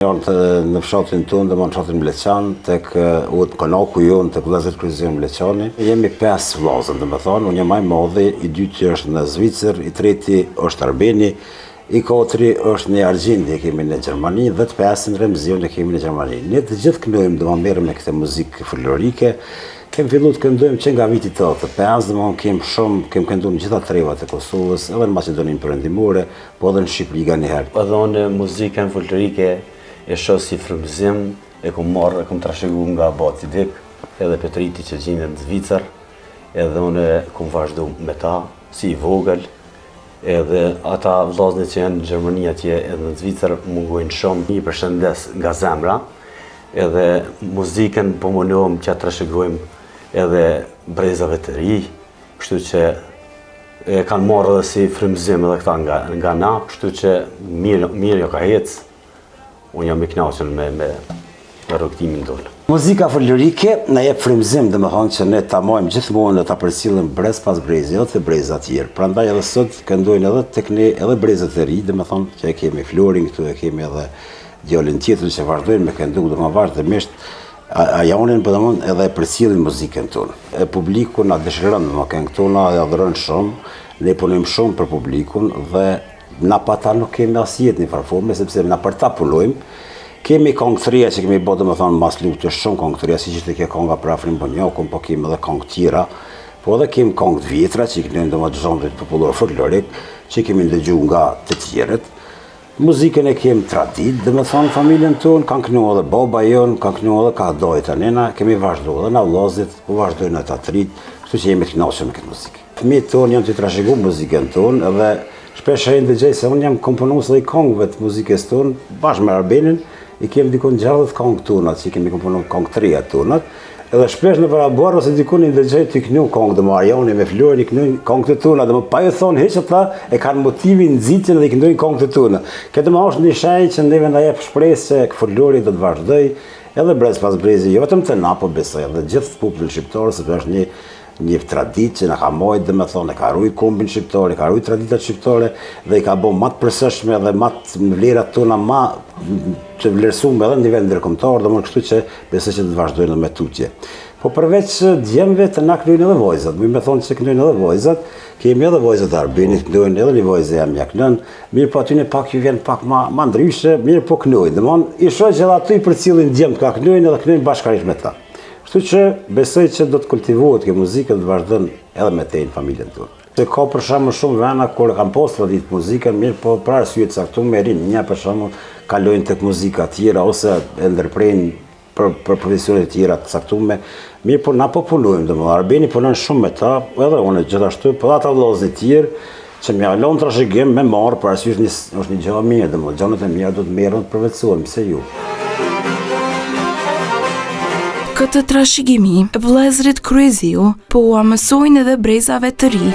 Në fshatin tonë, dhe më në fshatin Mleqan, tek konaku jonë, tek vëllezërit kryesor Mleqani. Jemi 5 vllazë, domethënë, unë jam më i madhi, i dyti është në Zvicër, i treti është Arbeni, i katëri është në Argjend, e kemi në Gjermani, dhe të pesën në Remzion e kemi në Gjermani. Ne të gjithë këndojmë, do më merrem me këtë muzikë folklorike. Kemi filluar të këndojmë që nga viti 85, domethënë kemi kënduar në gjitha trevat e Kosovës, edhe në Maqedoninë Perëndimore, po edhe në Shqipëri nganjëherë. Edhe unë muzikën folklorike e shoh si frymëzim, e kom trashëguar nga bati Dik, edhe Petriti që gjendet në Zvicër, edhe unë kom vazhdu me ta, si i vogël, edhe ata vllazërit që janë në Gjermani atje edhe në Zvicër mungojnë shumë. Një përshëndes nga zemra, edhe muzikën po mundohem që trashëgojmë edhe brezave të ri, kështu që e kanë marrë edhe si frymëzim edhe këta nga na, kështu që mirë jo ka ecë. Unë jam i kënaqur me rrugtimin tonë. Muzika folklorike na jep frymëzim, domethënë që ne ta marrim gjithmonë dhe ta përcjellim brez pas brezi, jo të breza të tjerë. Prandaj edhe sot këndojnë edhe tek ne edhe brezat e ri, domethënë që e kemi Florin këtu, e kemi edhe djalin tjetër që vazhdojnë me këndu, domethënë vazhdimisht janë po domethënë edhe përcjellin muzikën tonë. E publiku na dëshiron, domethënë këtu na adhuron shumë, ne punojmë shumë për publikun dhe na pa ta nuk kemi asjetë një farforme, sepse na për ta punojmë. Kemi këngë të reja që kemi bërë, domethënë mas lutje shumë këngë të reja, siç ishte kjo kënga për Afrim Bonjakun, po kemi edhe këngë tjera, po edhe kemi këngë të vjetra që këndojnë domethënë zhondrit popullor folklorik, që kemi ndëgjuar nga të tjerët. Muzikën e kemi tradit, domethënë familjen tonë, kanë kënduar edhe baba jon, kanë kënduar edhe kadoj tani na, kemi vazhduar edhe na vllazit, po vazhdojnë ata të rit, kështu që jemi të kënaqur me këtë muzikë. Fëmijët tonë janë të trashëguar muzikën tonë edhe shpesh ai ndëgjoj se unë jam komponues edhe i këngëve të muzikës tonë bashkë me Arbenin, i kemi dikon 60 këngë tona, që kemi komponuar këngë të reja tona, edhe shpesh në paraborë ose dikun i ndëgjoj të kënu këngë dhe Marjani me Florin i kënu këngë të tona, dhe më pa ju thonë heq ata e kanë motivin nxitjen dhe i këndojnë këngë të tona. Këtë më është një shenjë që neve na jep shpresë që folklori do të vazhdoj, edhe brez pas brezi, jo vetëm të na, po besoj edhe gjithë popullin shqiptar, sepse është një tradit që na ka marrë, domethënë, e ka rujt kombin shqiptar, e ka rujt traditat shqiptare dhe i ka bërë më të përsëritshme dhe më të vlerat tona më të vlerësuar edhe në nivel ndërkombëtar, domethënë kështu që besoj që do të vazhdojnë me tutje. Po përveç djemve të na këndojnë edhe vajzat, më thonë se këndojnë edhe vajzat, kemi edhe vajzat e Arbinit, këndojnë edhe një vajzë jam jaknën, mirë po aty ne pak ju vjen pak më ndryshe, mirë po këndojnë, domethënë i shoh që edhe aty përcjellin djem ka këndojnë edhe këndojnë bashkërisht me ta. Kështu që besoj që do të kultivohet kjo muzikë dhe të vazhdon edhe me te në familjen tonë. Se ka për shembull shumë vena kur kanë pas traditë muzikën, mirë po për arsye të caktuar rinj për shembull kalojnë tek muzika tjera ose e ndërprejnë për profesione të tjera të caktuara. Mirë po na po punojmë, domethënë Arbeni punon shumë me ta, edhe unë gjithashtu, po ata vëllezër të tjerë që më lën trashëgim me marr për arsye është një gjë e mirë, domethënë gjanat e mira do të merren të përvetësohen, pse ju. Këtë trashëgimi, vëllezërit kryesor po ua mësojnë edhe brezave të ri.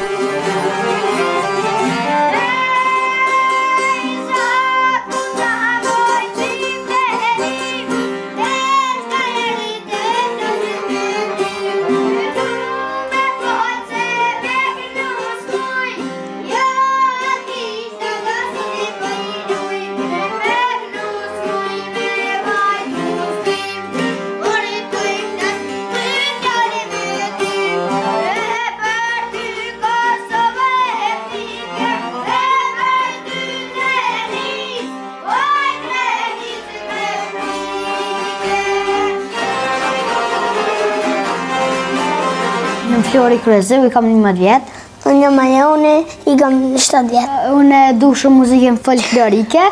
Flori Kryesor, i kam 11 vjetë. Unë jam Marioni, i kam 7 vjetë. Unë du shumë muzikën folklorike.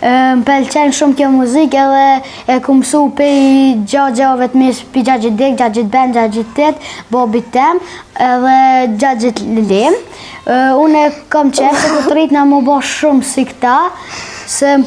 Më pëlqen shumë kjo muzikë edhe e ku mësu pej gjagjave të mirë, pej Gjagjit Dik, Gjagjit Ben, Gjagjit Tet, Bobit tem, edhe Gjagjit Lilim. Unë kam qef se të rrit na më bo shumë si këta, se më